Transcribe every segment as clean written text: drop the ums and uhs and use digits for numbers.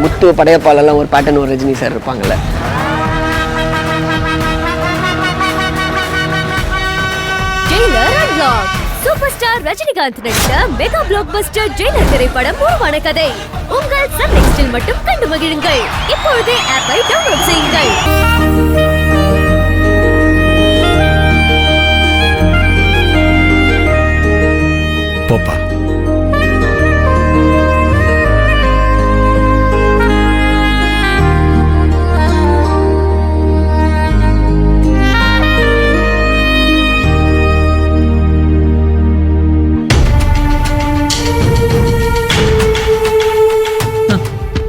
முத்து படையப்பாலெல்லாம் ஒரு பேட்டர்ன் ஒரு ரஜினி சார் இருப்பாங்கல்ல. சூப்பர் ஸ்டார் ரஜினிகாந்த் நடித்த மெகா பிளாக் பஸ்டர் ஜெயிலர் திரைப்படம் உருவான கதை உங்கள் சன் நெக்ஸ்டில் மட்டும் கண்டு மகிழுங்கள். இப்பொழுதே ஆப்பை டவுன்லோட் செய்யுங்கள். போப்பா.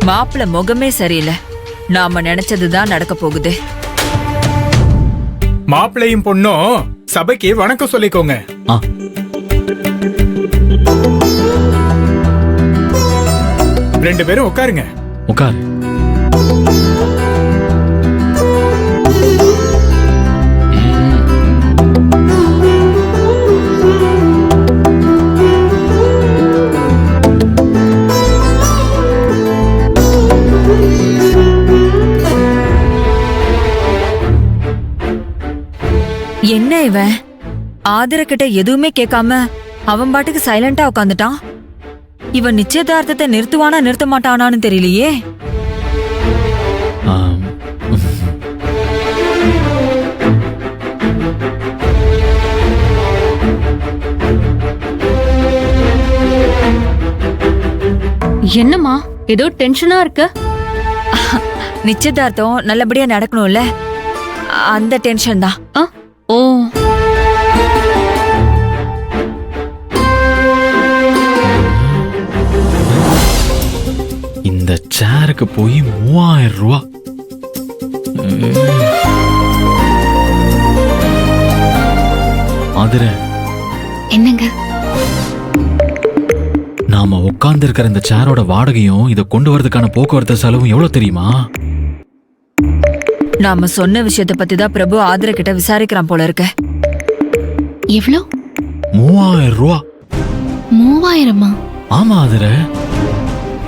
மாப்பிள்ள முகமே சரியில்லை. நாம நினைச்சதுதான் நடக்க போகுது. மாப்பிள்ளையும் பொண்ணும் சபைக்கு வணக்கம் சொல்லிக்கோங்க. ரெண்டு பேரும் உட்காருங்க. உட்காரு. என்ன இவன் ஆதிர கிட்ட எதுவுமே கேட்காம அவன் பாட்டுக்கு சைலண்டா உட்காந்துட்டான். இவன் நிச்சயதார்த்தத்தை நிறுத்துவானா நிறுத்த மாட்டானான்னு தெரியலையே. என்னம்மா ஏதோ டென்ஷனா இருக்க? நிச்சயதார்த்தம் நல்லபடியா நடக்கணும்ல, அந்த டென்ஷன் தான். ஓ, இந்த சேருக்கு போய் 3000 ரூபா. ஆதிர, என்னங்க? நாம உட்கார்ந்து இருக்கிற இந்த சேரோட வாடகையும் இதை கொண்டு வரதுக்கான போக்குவரத்து செலவும் எவ்வளவு தெரியுமா? நாம சொன்ன விஷயத்த பத்தி தான் பிரபு ஆதிர கிட்ட விசாரிக்கிறான் போல இருக்க. எவ்வளோ? 3000 ரூபா. 3000? ஆமா ஆதிர,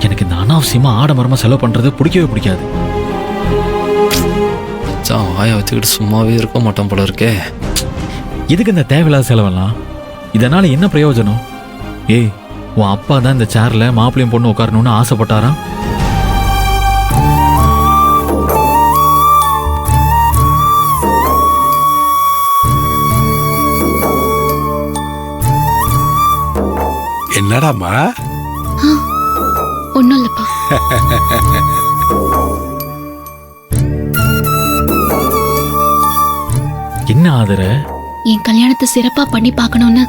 எனக்கு இந்த அனாவசியமா ஆடம்பரமா செலவு பண்றது பிடிக்கவே பிடிக்காது. ஆயா வச்சுக்கிட்டு சும்மாவே இருக்க மாட்டோம் போல இருக்கே. எதுக்கு இந்த தேவையில்லாத செலவெல்லாம்? இதனால என்ன பிரயோஜனம்? ஏய், உன் அப்பா தான் இந்த சேர்ல மாப்பிள்ளையும் பொண்ணு உட்காரணும்னு ஆசைப்பட்டாராம். என்னடாமா? ஒண்ணும் இல்லப்பா. என்ன ஆதர? என் கல்யாணத்தை சிறப்பா பண்ணி பார்க்கணும்னு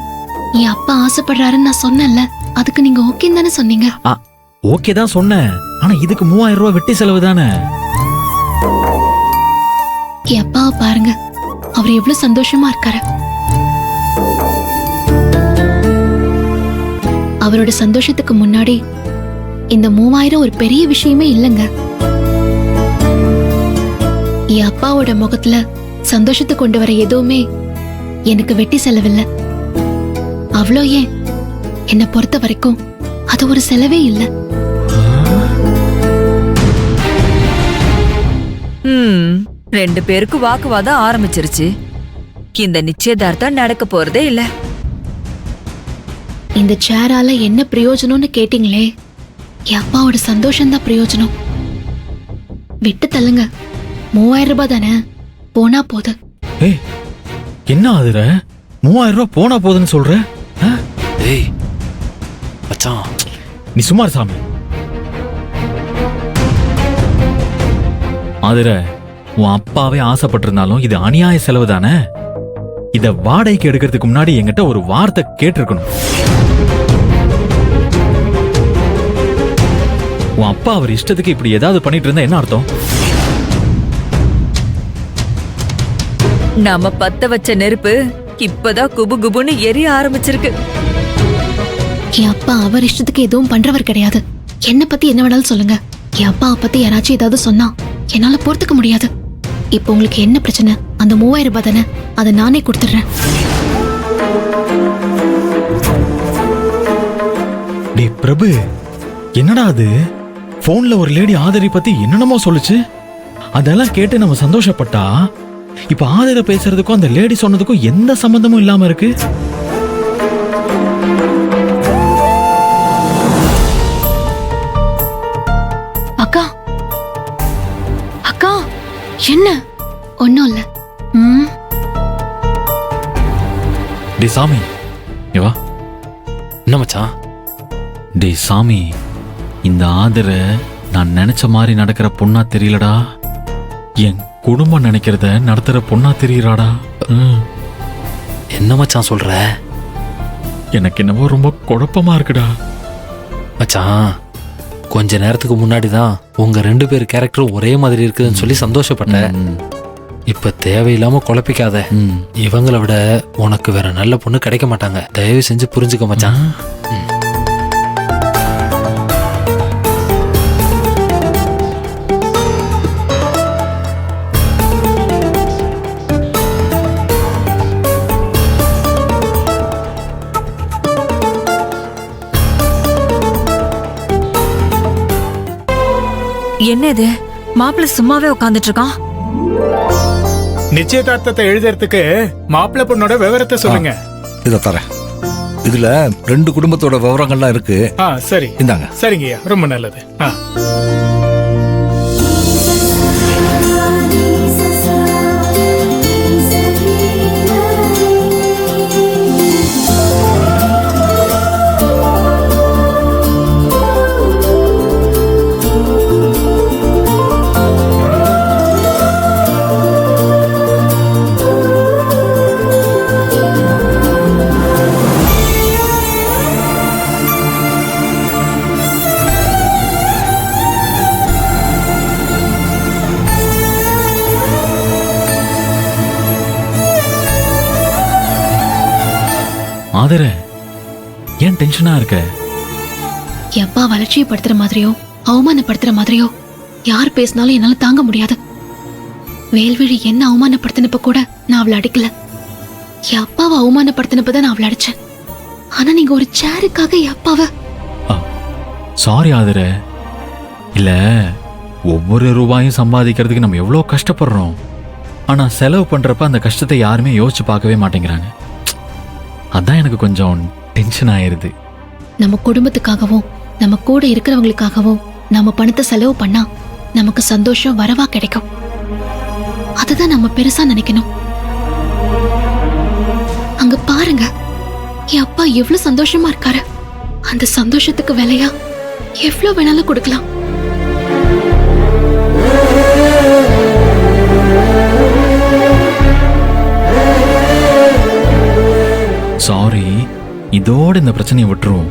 என் அப்பா ஆசைப்படுறாருன்னு நான் சொன்னேன்ல, அதுக்கு நீங்க ஓகேன்னு தானே சொன்னீங்க? ஓகே தான் சொன்னேன், ஆனா இதுக்கு 3000 ரூபா வெட்டி செலவு தானே. என் அப்பாவை பாருங்க, அவர் எவ்வளவு சந்தோஷமா இருக்காரு. அவரோட சந்தோஷத்துக்கு முன்னாடி இந்த 3000 ஒரு பெரிய விஷயமே இல்லைங்க. என் அப்பாவோட முகத்துல சந்தோஷத்தை கொண்டு வர எதுவுமே எனக்கு வெட்டி செலவில்லை. அவ்வளோ ஏன், என்னை பொறுத்த வரைக்கும் அது ஒரு செலவே இல்லை. ரெண்டு பேருக்கு வாக்குவாதம் ஆரம்பிச்சிருச்சு. இந்த நிச்சயதார்த்தம் நடக்க போறதே இல்ல. இந்த சேரால என்ன பிரயோஜனம்னு கேட்டீங்களே, என் அப்பாவோட சந்தோஷம்தான் பிரயோஜனம். விட்டு தள்ளுங்க, 3000 ரூபாய் தானே, போனா போது. ஏய், என்ன ஆதுர 3000 ரூபாய் போனா போதுன்னு சொல்ற? ஏய் மச்சான், நீ சுமார் சாமி. ஆதுர, உன் அப்பாவே ஆசைப்பட்டிருந்தாலும் இது அநியாய செலவு தானே. இத வாடகைக்கு எடுக்கிறதுக்கு முன்னாடி என்கிட்ட ஒரு வார்த்தை கேட்டிருக்கணும். உன் அப்பா அவர் இஷ்டத்துக்கு இப்படி ஏதாவது பண்ணிட்டு இருந்தா என்ன அர்த்தம்? நாம பத்த வச்ச நெருப்பு இப்பதான் குபு குபுன்னு எரிய ஆரம்பிச்சிருக்கு. என் அப்பா அவர் இஷ்டத்துக்கு எதுவும் பண்றவர் கிடையாது. என்ன பத்தி என்ன வேணாலும் சொல்லுங்க, என் அப்பாவை பத்தி யாராச்சும் ஏதாவது சொன்னா என்னால பொறுத்துக்க முடியாது. இப்போ உங்களுக்கு என்ன பிரச்சனை? அந்த 3000 ரூபாய் தானே, அதை நானே கொடுத்துடுறேன். டேய் பிரபு, என்னடா அது? போன்ல ஒரு லேடி ஆதரி பத்தி என்னென்னமோ சொல்லுச்சு. அதெல்லாம் கேட்டு நம்ம சந்தோஷப்பட்டா இப்ப ஆதர பேசுறதுக்கும் அந்த லேடி சொன்னதுக்கும் எந்த சம்பந்தமும் இல்லாம இருக்கு. அக்கா அக்கா என்ன? ஒன்னும் இல்ல. டே சாமி, இங்க வா. என்ன மச்சான்? டே சாமி, இந்த ஆதர நான் நினைச்ச மாதிரி நடக்கிற பொண்ணா தெரியலடா. என் குடும்பம் நினைக்கிறத நடத்துற பொண்ணா தெரியறாடா. என்ன மச்சான் சொல்ற? எனக்கு என்னவோ ரொம்ப குழப்பமா இருக்குடா. மச்சான், கொஞ்ச நேரத்துக்கு முன்னாடி தான் உங்க 2 பேர் கேரக்டரும் ஒரே மாதிரி இருக்குதுன்னு சொல்லி சந்தோஷப்பட்டேன். இப்ப தேவையில்லாம குழப்பிக்காத. இவங்களை விட உனக்கு வேற நல்ல பொண்ணு கிடைக்க மாட்டாங்க. தயவு செஞ்சு புரிஞ்சுக்க மச்சான். என்ன இது? மாப்பிள்ள சும்மாவே உட்காந்துட்டு இருக்கான். நிச்சயதார்த்தத்தை எழுதுறதுக்கு மாப்பிள்ளை பொண்ணோட விவரத்தை சொல்லுங்க. இதை தரேன். இதுல 2 குடும்பத்தோட விவரங்கள்லாம் இருக்கு. சரி, இந்தாங்க. சரிங்கய்யா, ரொம்ப நல்லது. ஆதர, ஏன் டென்ஷனா இருக்க? என் அப்பா வளர்ச்சியப்படுத்துற மாதிரியோ அவமானப்படுத்துற மாதிரியோ யார் பேசினாலும் என்னால தாங்க முடியாது. வேல்விழி என்ன அவமானப்படுத்தினப்ப கூட நான் அவளை அடிக்கல. என் அப்பாவை அவமானப்படுத்தினப்பதான் நான் அவளை அடிச்சேன். ஆனா நீங்க ஒரு சேருக்காக என் அப்பாவை. சாரி ஆதர. இல்ல, ஒவ்வொரு ரூபாயும் சம்பாதிக்கிறதுக்கு நம்ம எவ்வளவு கஷ்டப்படுறோம். ஆனா செலவு பண்றப்ப அந்த கஷ்டத்தை யாருமே யோசிச்சு பார்க்கவே மாட்டேங்கிறாங்க. அதான் எனக்கு கொஞ்சம் டென்ஷன் ஆயிருது. நம்ம குடும்பத்துக்காகவும் நம்ம கூட இருக்கிறவங்களுக்காகவும் நம்ம பணத்தை செலவு பண்ணா நமக்கு சந்தோஷம் வரவா கிடைக்கும். அதுதான் நம்ம பெருசா நினைக்கணும். அங்க பாருங்க, என் அப்பா எவ்வளவு சந்தோஷமா இருக்காரு. அந்த சந்தோஷத்துக்கு விலையா எவ்வளவு வேணாலும் கொடுக்கலாம். சாரி, இதோட இந்த பிரச்சனையை விட்டுருவோம்.